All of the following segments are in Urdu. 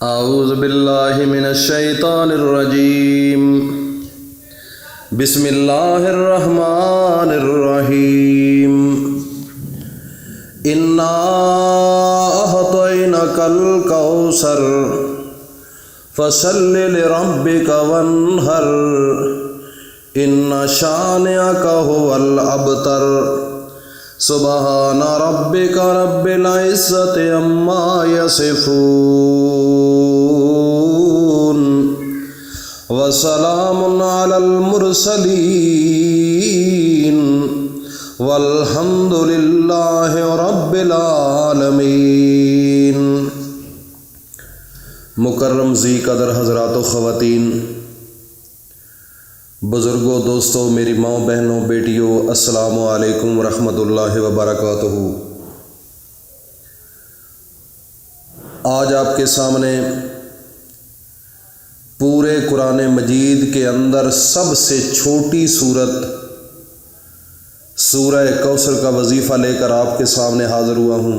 اعوذ باللہ من الشیطان الرجیم بسم اللہ الرحمن الرحیم انا اعطیناک الکوثر فصل لربک وانحر ان شانئک هو الابتر سبحان ربک رب العزت عما یصفون وسلام علی المرسلین والحمد للہ رب العالمین۔ مکرم ذی قدر حضرات و خواتین، بزرگوں، دوستوں، میری ماں، بہنوں، بیٹیوں، السلام علیکم ورحمۃ اللہ وبرکاتہ۔ آج آپ کے سامنے پورے قرآن مجید کے اندر سب سے چھوٹی سورت سورہ کوثر کا وظیفہ لے کر آپ کے سامنے حاضر ہوا ہوں۔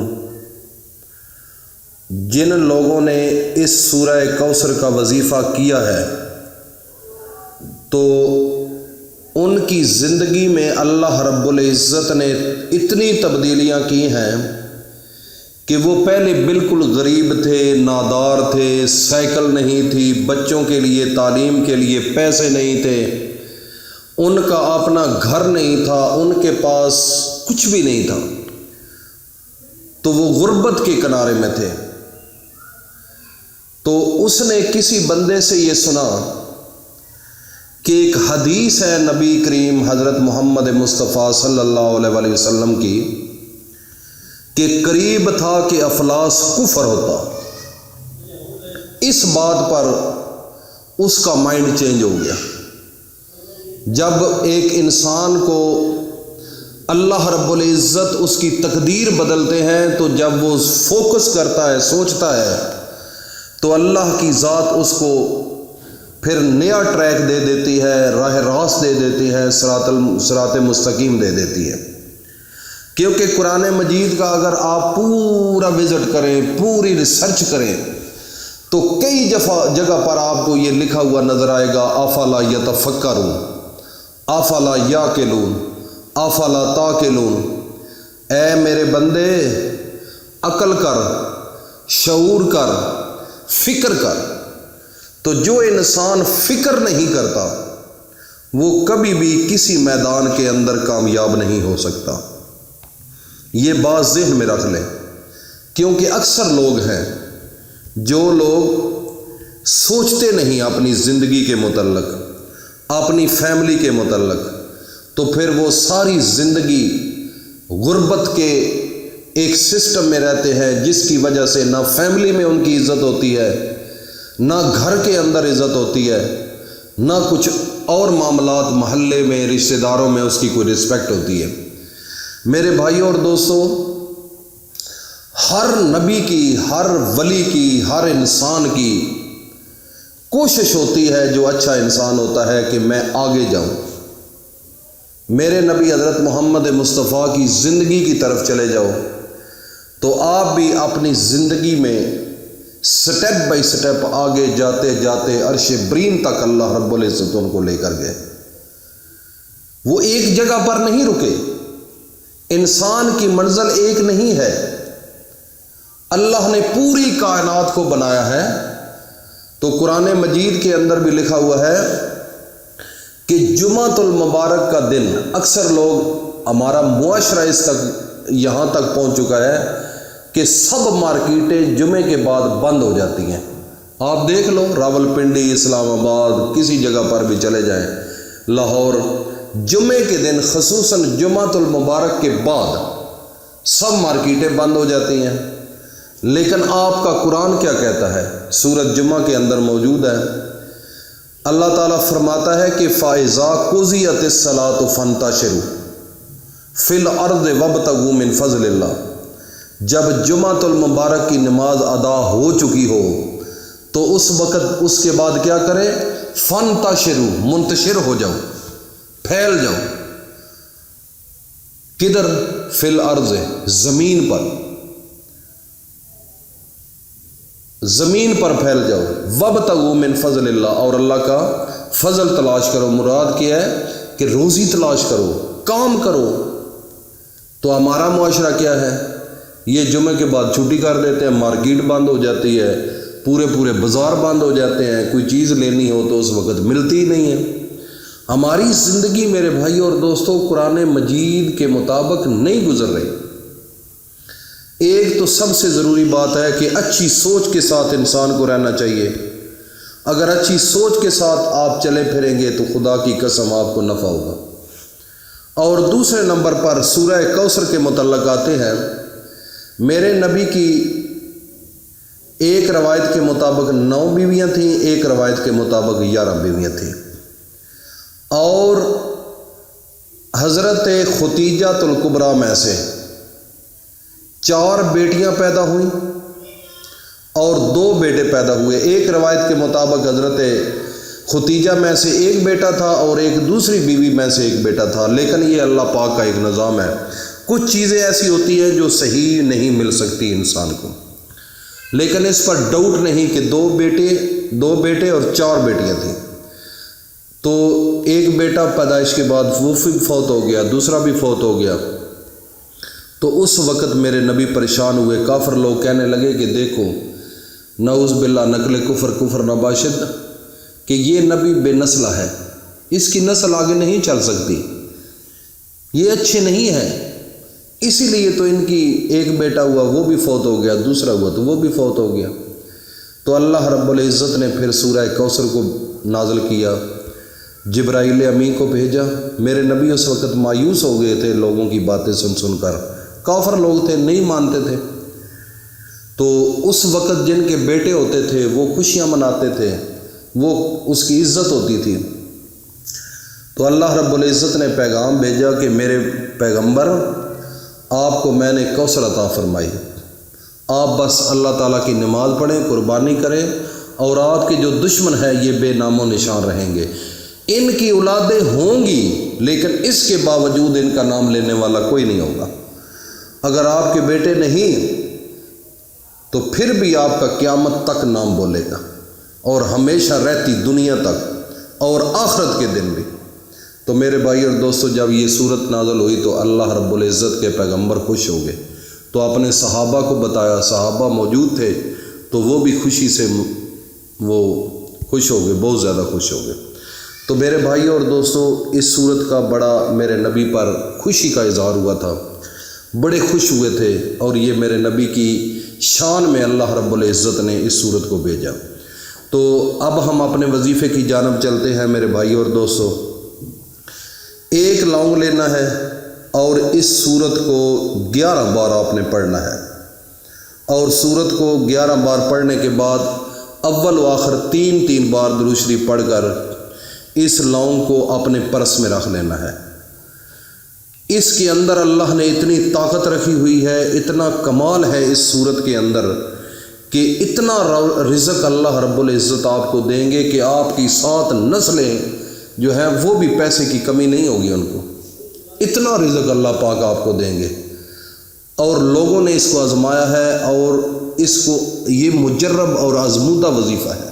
جن لوگوں نے اس سورہ کوثر کا وظیفہ کیا ہے تو ان کی زندگی میں اللہ رب العزت نے اتنی تبدیلیاں کی ہیں کہ وہ پہلے بالکل غریب تھے، نادار تھے، سائیکل نہیں تھی، بچوں کے لیے تعلیم کے لیے پیسے نہیں تھے، ان کا اپنا گھر نہیں تھا، ان کے پاس کچھ بھی نہیں تھا، تو وہ غربت کے کنارے میں تھے۔ تو اس نے کسی بندے سے یہ سنا کہ ایک حدیث ہے نبی کریم حضرت محمد مصطفیٰ صلی اللہ علیہ وسلم کی کہ قریب تھا کہ افلاس کفر ہوتا۔ اس بات پر اس کا مائنڈ چینج ہو گیا۔ جب ایک انسان کو اللہ رب العزت اس کی تقدیر بدلتے ہیں تو جب وہ فوکس کرتا ہے، سوچتا ہے، تو اللہ کی ذات اس کو پھر نیا ٹریک دے دیتی ہے، راہ راست دے دیتی ہے، صراط مستقیم دے دیتی ہے۔ کیونکہ قرآن مجید کا اگر آپ پورا وزٹ کریں، پوری ریسرچ کریں، تو کئی جگہ پر آپ کو یہ لکھا ہوا نظر آئے گا، افلا یتفکرون، افلا یاقلون، افلا تعقلون۔ اے میرے بندے، عقل کر، شعور کر، فکر کر۔ تو جو انسان فکر نہیں کرتا وہ کبھی بھی کسی میدان کے اندر کامیاب نہیں ہو سکتا۔ یہ بات ذہن میں رکھ لیں، کیونکہ اکثر لوگ ہیں جو لوگ سوچتے نہیں اپنی زندگی کے متعلق، اپنی فیملی کے متعلق، تو پھر وہ ساری زندگی غربت کے ایک سسٹم میں رہتے ہیں جس کی وجہ سے نہ فیملی میں ان کی عزت ہوتی ہے، نہ گھر کے اندر عزت ہوتی ہے، نہ کچھ اور معاملات محلے میں، رشتہ داروں میں اس کی کوئی رسپیکٹ ہوتی ہے۔ میرے بھائیوں اور دوستوں، ہر نبی کی، ہر ولی کی، ہر انسان کی کوشش ہوتی ہے، جو اچھا انسان ہوتا ہے، کہ میں آگے جاؤں۔ میرے نبی حضرت محمد مصطفیٰ کی زندگی کی طرف چلے جاؤ تو آپ بھی اپنی زندگی میں سٹیپ بائی سٹیپ آگے جاتے جاتے عرش برین تک اللہ رب العزت ان کو لے کر گئے۔ وہ ایک جگہ پر نہیں رکے۔ انسان کی منزل ایک نہیں ہے، اللہ نے پوری کائنات کو بنایا ہے۔ تو قرآن مجید کے اندر بھی لکھا ہوا ہے کہ جمعۃ المبارک کا دن، اکثر لوگ، ہمارا معاشرہ اس تک یہاں تک پہنچ چکا ہے کہ سب مارکیٹیں جمعے کے بعد بند ہو جاتی ہیں۔ آپ دیکھ لو، راول پنڈی، اسلام آباد، کسی جگہ پر بھی چلے جائیں، لاہور، جمعے کے دن خصوصاً جمعۃ المبارک کے بعد سب مارکیٹیں بند ہو جاتی ہیں۔ لیکن آپ کا قرآن کیا کہتا ہے؟ سورۃ جمعہ کے اندر موجود ہے، اللہ تعالیٰ فرماتا ہے کہ فَإِذَا قُضِيَتِ الصَّلَاةُ فَانتَشِرُوا فِي الْأَرْضِ وَابْتَغُوا مِنْ فَضْلِ اللَّهِ۔ جب جمعۃ المبارک کی نماز ادا ہو چکی ہو تو اس وقت اس کے بعد کیا کرے؟ فَانتَشِرُوا، منتشر ہو جاؤ، پھیل جاؤ۔ کدھر؟ فی الارض، زمین پر۔ زمین پر پھیل جاؤ، وابتغوا من فضل اللہ، اور اللہ کا فضل تلاش کرو۔ مراد کیا ہے کہ روزی تلاش کرو، کام کرو۔ تو ہمارا معاشرہ کیا ہے؟ یہ جمعے کے بعد چھٹی کر دیتے ہیں، مارکیٹ بند ہو جاتی ہے، پورے بازار بند ہو جاتے ہیں، کوئی چیز لینی ہو تو اس وقت ملتی ہی نہیں ہے۔ ہماری زندگی میرے بھائی اور دوستوں قرآن مجید کے مطابق نہیں گزر رہی۔ ایک تو سب سے ضروری بات ہے کہ اچھی سوچ کے ساتھ انسان کو رہنا چاہیے۔ اگر اچھی سوچ کے ساتھ آپ چلے پھریں گے تو خدا کی قسم آپ کو نفع ہوگا۔ اور دوسرے نمبر پر سورہ کوثر کے متعلق آتے ہیں، میرے نبی کی ایک روایت کے مطابق 9 بیویاں تھیں، ایک روایت کے مطابق 11 بیویاں تھیں، اور حضرت ختیجہ الکبریٰ میں سے 4 بیٹیاں پیدا ہوئیں اور 2 بیٹے پیدا ہوئے۔ ایک روایت کے مطابق حضرت ختیجہ میں سے ایک بیٹا تھا اور ایک دوسری بیوی میں سے ایک بیٹا تھا، لیکن یہ اللہ پاک کا ایک نظام ہے۔ کچھ چیزیں ایسی ہوتی ہیں جو صحیح نہیں مل سکتی انسان کو، لیکن اس پر ڈاؤٹ نہیں کہ 2 بیٹے اور 4 بیٹیاں تھیں۔ تو ایک بیٹا پیدائش کے بعد وہ فوت ہو گیا، دوسرا بھی فوت ہو گیا۔ تو اس وقت میرے نبی پریشان ہوئے، کافر لوگ کہنے لگے کہ دیکھو نعوذ باللہ نقل کفر نباشد، کہ یہ نبی بے نسلہ ہے، اس کی نسل آگے نہیں چل سکتی، یہ اچھے نہیں ہے، اسی لیے تو ان کی ایک بیٹا ہوا وہ بھی فوت ہو گیا، دوسرا ہوا تو وہ بھی فوت ہو گیا۔ تو اللہ رب العزت نے پھر سورہ کوثر کو نازل کیا، جبرائیل امین کو بھیجا۔ میرے نبی اس وقت مایوس ہو گئے تھے لوگوں کی باتیں سن کر، کافر لوگ تھے، نہیں مانتے تھے۔ تو اس وقت جن کے بیٹے ہوتے تھے وہ خوشیاں مناتے تھے، وہ اس کی عزت ہوتی تھی۔ تو اللہ رب العزت نے پیغام بھیجا کہ میرے پیغمبر آپ کو میں نے کوثر عطا فرمائی، آپ بس اللہ تعالیٰ کی نماز پڑھیں، قربانی کریں، اور آپ کے جو دشمن ہیں یہ بے نام و نشان رہیں گے۔ ان کی اولادیں ہوں گی لیکن اس کے باوجود ان کا نام لینے والا کوئی نہیں ہوگا۔ اگر آپ کے بیٹے نہیں تو پھر بھی آپ کا قیامت تک نام بولے گا، اور ہمیشہ رہتی دنیا تک اور آخرت کے دن بھی۔ تو میرے بھائی اور دوستو، جب یہ صورت نازل ہوئی تو اللہ رب العزت کے پیغمبر خوش ہو گئے، تو اپنے صحابہ کو بتایا، صحابہ موجود تھے تو وہ بھی خوشی سے وہ خوش ہو گئے، بہت زیادہ خوش ہو گئے۔ تو میرے بھائی اور دوستو، اس صورت کا بڑا میرے نبی پر خوشی کا اظہار ہوا تھا، بڑے خوش ہوئے تھے، اور یہ میرے نبی کی شان میں اللہ رب العزت نے اس صورت کو بھیجا۔ تو اب ہم اپنے وظیفے کی جانب چلتے ہیں میرے بھائی اور دوستو۔ ایک لونگ لینا ہے اور اس صورت کو 11 بار آپ نے پڑھنا ہے، اور صورت کو 11 بار پڑھنے کے بعد اول و آخر 3 بار درود شریف پڑھ کر اس لونگ کو اپنے پرس میں رکھ لینا ہے۔ اس کے اندر اللہ نے اتنی طاقت رکھی ہوئی ہے، اتنا کمال ہے اس صورت کے اندر کہ اتنا رزق اللہ رب العزت آپ کو دیں گے کہ آپ کی 7 نسلیں جو ہیں وہ بھی پیسے کی کمی نہیں ہوگی ان کو، اتنا رزق اللہ پاک آپ کو دیں گے۔ اور لوگوں نے اس کو آزمایا ہے، اور اس کو یہ مجرب اور آزمودہ وظیفہ ہے۔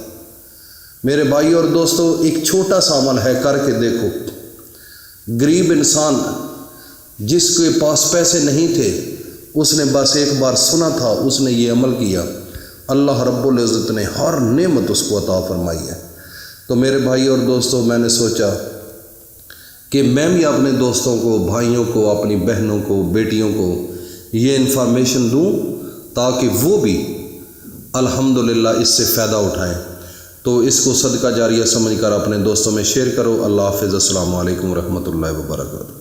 میرے بھائی اور دوستو، ایک چھوٹا سا عمل ہے، کر کے دیکھو۔ غریب انسان جس کے پاس پیسے نہیں تھے، اس نے بس ایک بار سنا تھا، اس نے یہ عمل کیا، اللہ رب العزت نے ہر نعمت اس کو عطا فرمائی ہے۔ تو میرے بھائی اور دوستو، میں نے سوچا کہ میں بھی اپنے دوستوں کو، بھائیوں کو، اپنی بہنوں کو، بیٹیوں کو یہ انفارمیشن دوں تاکہ وہ بھی الحمدللہ اس سے فائدہ اٹھائیں۔ تو اس کو صدقہ جاریہ سمجھ کر اپنے دوستوں میں شیئر کرو۔ اللہ حافظ، السلام علیکم ورحمۃ اللہ وبرکاتہ۔